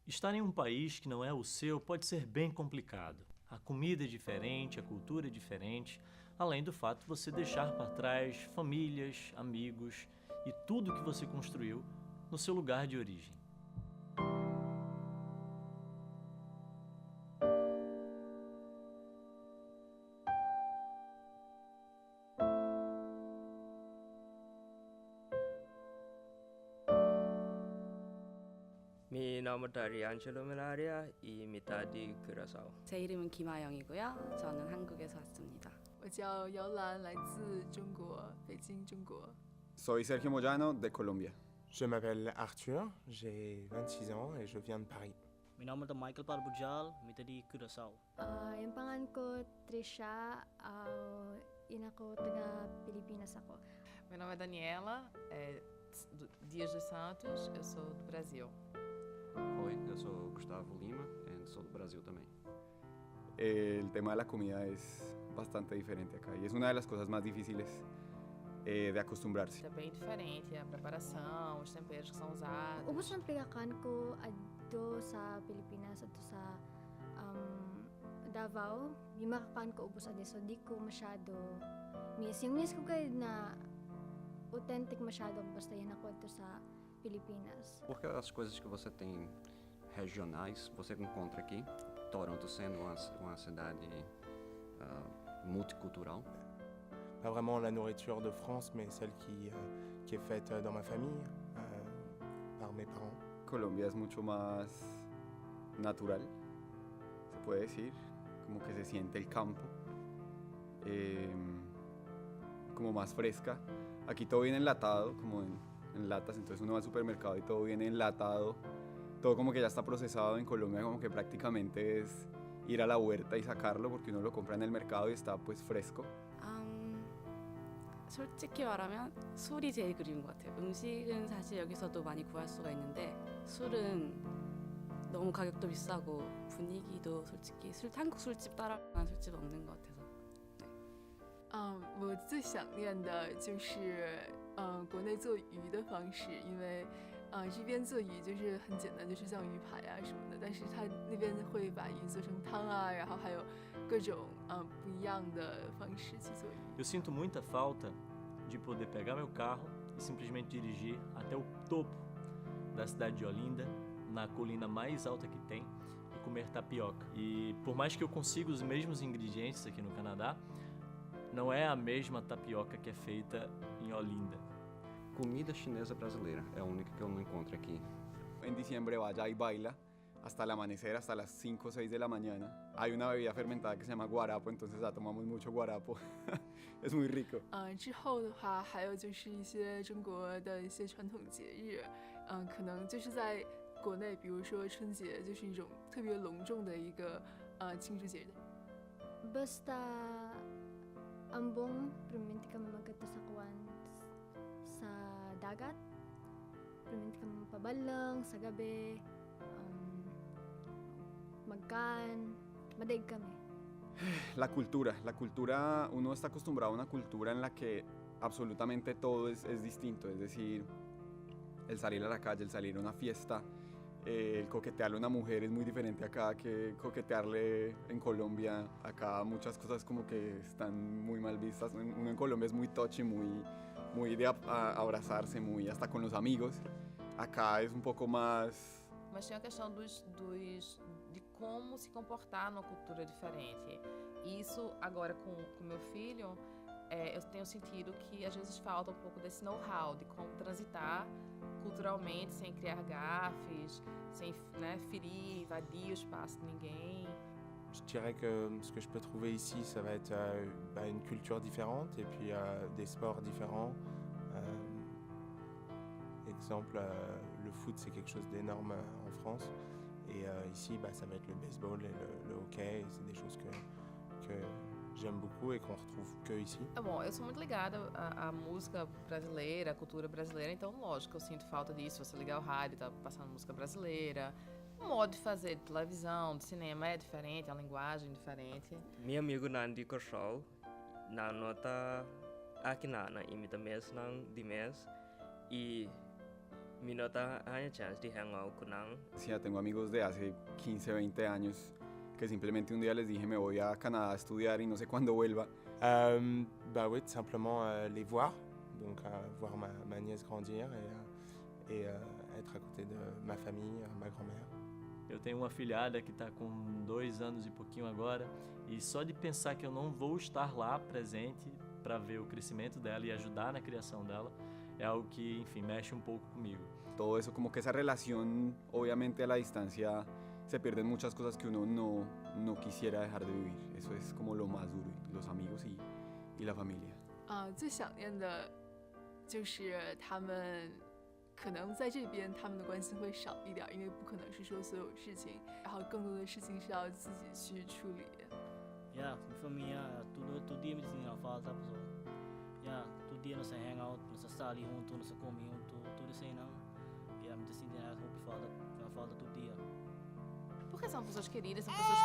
Estar em um país que não é o seu pode ser bem complicado. A comida é diferente, a cultura é diferente, além do fato de você deixar para trás famílias, amigos e tudo que você construiu no seu lugar de origem. Mi nome è Angelo Menaria e metà di Curaçao. 제 이름은 김아영이고요. 저는 한국에서 왔습니다. 我叫姚兰，来自中国，北京，中国。 Soy Sergio Moyano, de Colombia. Je m'appelle Arthur, j'ai 26 ans et je viens de Paris. Meu nome é Michael Parbujal, mita di Curaçao. Yung pangalan ko, Trisha. Ina ko, taga Pilipinas ako. Meu nome é Daniela, Dias dos Santos, eu sou do Brasil. Oi, eu sou Gustavo Lima e sou do Brasil também. El tema de la comida es bastante diferente acá y es una de las cosas más difíciles de acostumbrarse. É bem diferente a preparação, os temperos que são usados. Ubos ng pigakan ko adto sa Pilipinas, adto sa Davao. Yung makakan ko ubos adi, so di ko masyado miss. Yung miss ko kayo na authentic masyado, basta yan ako adto sa Pilipinas. Porque as coisas que você tem regionais, você encontra aqui. Toronto sendo uma cidade multicultural. Pas vraiment la nourriture de France, mais celle qui est faite dans ma famille, par mes parents. Colombia es mucho más natural, se puede decir, como que se siente el campo, como más fresca. Aquí todo viene enlatado, como en latas, entonces uno va al supermercado y todo viene enlatado. Todo como que ya está procesado. En Colombia como que prácticamente es ir a la huerta y sacarlo porque uno lo compra en el mercado y está pues fresco. 솔직히 말하면 술이 제일 그리운 것 같아요. 음식은 사실 여기서도 많이 구할 수가 있는데 술은 너무 가격도 비싸고 분위기도 솔직히 한국 술집 따라가는 술집 없는 것 같아서. 我最想念的就是国内做鱼的方式，因为这边做鱼就是很简单，就是像鱼排啊什么的，但是他那边会把鱼做成汤啊，然后还有各种不一样的方式去做鱼。 Eu sinto muita falta de poder pegar meu carro e simplesmente dirigir até o topo da cidade de Olinda, na colina mais alta que tem, e comer tapioca. E por mais que eu consiga os mesmos ingredientes aqui no Canadá, não é a mesma tapioca que é feita em Olinda. Comida chinesa brasileira é a única que eu não encontro aqui. En diciembre vaya y baila hasta el amanecer, hasta las 5 o 6 de la mañana. Hay una bebida fermentada que se llama guarapo, entonces tomamos mucho guarapo. Es muy rico. 之后的话，还有就是一些中国的一些传统节日，可能就是在国内，比如说春节，就是一种特别隆重的一个庆祝节日。 Basta ambong, perminti kami magkata sa kuwan sa dagat. Perminti kami pabalang sa gabi. Magkan, madaig kami. La cultura, uno está acostumbrado a una cultura en la que absolutamente todo es distinto, es decir, el salir a la calle, el salir a una fiesta, el coquetearle a una mujer es muy diferente acá que coquetearle en Colombia. Acá muchas cosas como que están muy mal vistas. Uno en Colombia es muy touchy, muy de abrazarse, muy hasta con los amigos. Acá es un poco más... Mas tem a questão de como se comportar numa cultura diferente. E isso, agora com meu filho, eu tenho sentido que às vezes falta um pouco desse know-how, de como transitar culturalmente, sem criar gafes, sem ferir, invadir o espaço de ninguém. Je dirais que ce que je peux trouver ici, ça va être une culture différente et puis des sports différents. Exemple, le foot, c'est quelque chose d'énorme en France. Et ici, ça va être le baseball et le hockey. Et c'est des choses que j'aime beaucoup et qu'on retrouve que ici. Bom, eu sou muito ligada à música brasileira, à cultura brasileira, então lógico, eu sinto falta disso. Você ligar o rádio, tá passando música brasileira. O modo de fazer de televisão, de cinema é diferente, a linguagem é diferente. Meu amigo Nandi Curaçao, na nota aqui na imita mês não de mês e Mi nota hanya chance de hang out kunang. Sí, ya tengo amigos de hace 15, 20 años que simplemente un día les dije me voy a Canadá a estudiar y no sé cuándo vuelva. Bah oui, tout simplement les voir, donc voir ma nièce grandir et être à côté de ma famille, ma grand-mère. Eu tenho uma filhada que está com 2 anos e pouquinho agora, e só de pensar que eu não vou estar lá presente para ver o crescimento dela e ajudar na criação dela, é algo que, enfim, mexe um pouco comigo. Todo eso, como que esa relación, obviamente a la distancia se pierden muchas cosas que uno no quisiera dejar de vivir. Eso es como lo más duro, los amigos y la familia. 最想念的就是他们可能在这边他们的关系会少一点，因为不可能是说所有事情，然后更多的事情是要自己去处理。Yeah, for me, todo dia me sinto falta pessoa. Yeah, todo dia nós hang out, nós está ali junto, nós comemos junto, tudo isso não. Yeah, me sinto falta todo dia. Porque são pessoas queridas, são pessoas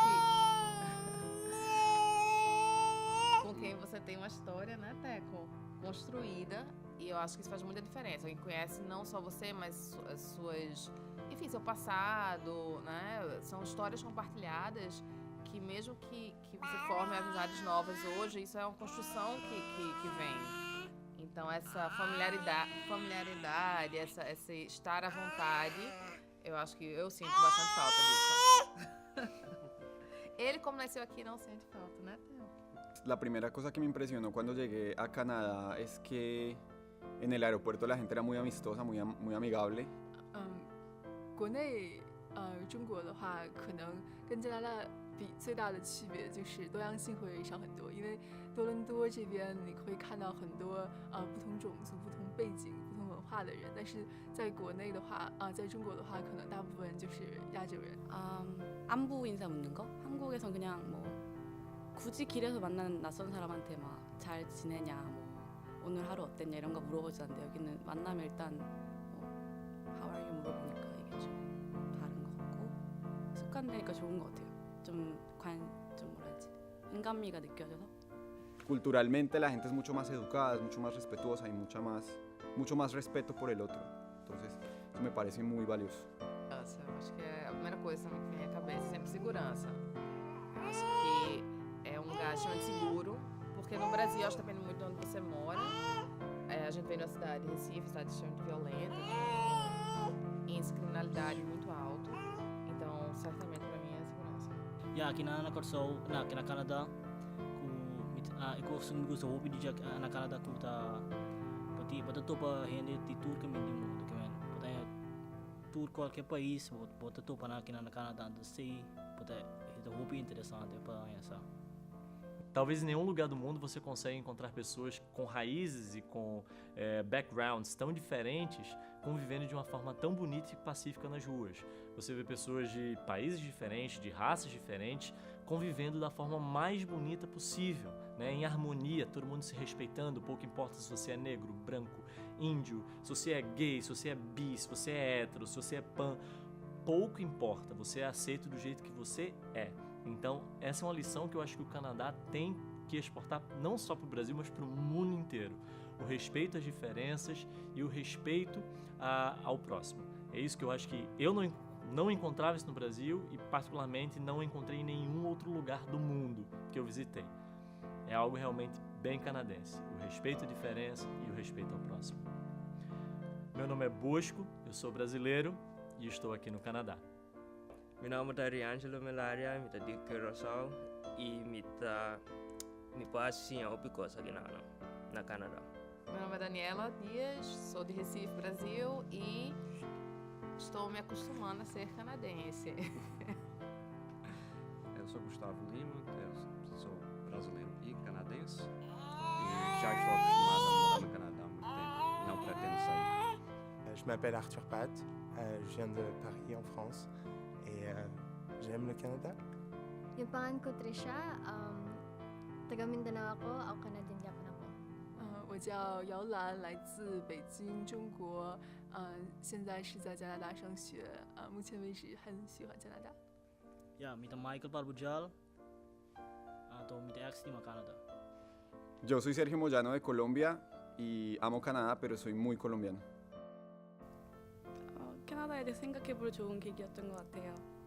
que com quem você tem uma história, né, Teco, construída, e eu acho que isso faz muita diferença. Alguém conhece não só você, mas as suas, enfim, seu passado, né? São histórias compartilhadas que mesmo que você forme amizades novas hoje, isso é uma construção que vem. Então essa familiaridade, esse estar à vontade, eu acho que eu sinto bastante falta disso. Ele, como nasceu aqui, não sente falta, né, Theo? La primera cosa que me impresionó cuando llegué a Canadá es que en el aeropuerto la gente era muy amistosa, muy amigable. 国内中国的话，可能跟加拿大比最大的区别就是多样性会少很多，因为多伦多这边你会看到很多不同种族、不同背景、不同文化的人，但是在国内的话，在中国的话，可能大部分就是亚洲人。 안부 인사 묻는 거? 한국에선 그냥 뭐 굳이 길에서 만나는 낯선 사람한테 막 잘 지내냐, 뭐 오늘 하루 어땠냐 이런 거 물어보지 않는데 여기는 만나면 일단 뭐 How are you 물어보니까 이게 좀 다른 것 같고 습관되니까 좋은 것 같아요. 좀 뭐라 해야지, 인간미가 느껴져서. Culturalmente la gente es mucho más educada, es mucho más respetuosa y mucho más respeto por el otro. Entonces eso me parece muy valioso. Eu acho que é a primeira coisa que me vem à cabeça, sempre segurança. Eu acho que é um lugar extremamente seguro, porque no Brasil, acho que depende muito de onde você mora. A gente vem numa cidade, Recife, cidade extremamente violenta, com índice de criminalidade muito alto. Então, certamente para mim é segurança. Yeah, na Corso, na Canadá, eu gusto hobi di na Canadá ku ta pati to pa hende ti tour kami di mundo kami. Patay tour qualquer país, bota to pa na Canadá do sei, patay ito hobi interessante pa essa. Talvez em nenhum lugar do mundo você consiga encontrar pessoas com raízes e com backgrounds tão diferentes convivendo de uma forma tão bonita e pacífica nas ruas. Você vê pessoas de países diferentes, de raças diferentes, convivendo da forma mais bonita possível, né? Em harmonia, todo mundo se respeitando, pouco importa se você é negro, branco, índio, se você é gay, se você é bi, se você é hétero, se você é pan, pouco importa, você é aceito do jeito que você é. Então, essa é uma lição que eu acho que o Canadá tem que exportar não só para o Brasil, mas para o mundo inteiro. O respeito às diferenças e o respeito ao próximo. É isso que eu acho que eu não encontrava isso no Brasil e particularmente não encontrei em nenhum outro lugar do mundo que eu visitei. É algo realmente bem canadense. O respeito à diferença e o respeito ao próximo. Meu nome é Bosco, eu sou brasileiro e estou aqui no Canadá. Mi nome é Angelo Melaria, mita di Curaçao e me passe a opicosa aqui na Canadá. Meu nome é Daniela Dias, sou de Recife, Brasil e estou me acostumando a ser canadense. Eu sou Gustavo Lima, eu sou brasileiro e canadense e já estou acostumado a morar no Canadá há muito tempo, não pretendo sair. Je m'appelle Arthur Pat, je viens de Paris en France et j'aime le Canada. Yung pangalan ko Trisha, taga Mindanao ako Canadian Japan ako. 我叫姚兰，来自北京，中国。现在是在加拿大上学。目前为止很喜欢加拿大。 Yeah, mita Michael Parbujal, to mita ex di Canada. Yo soy Sergio Moyano de Colombia y amo Canadá, pero soy muy colombiano. 캐나다에 대해 생각해볼 좋은 계기였던 것 같아요.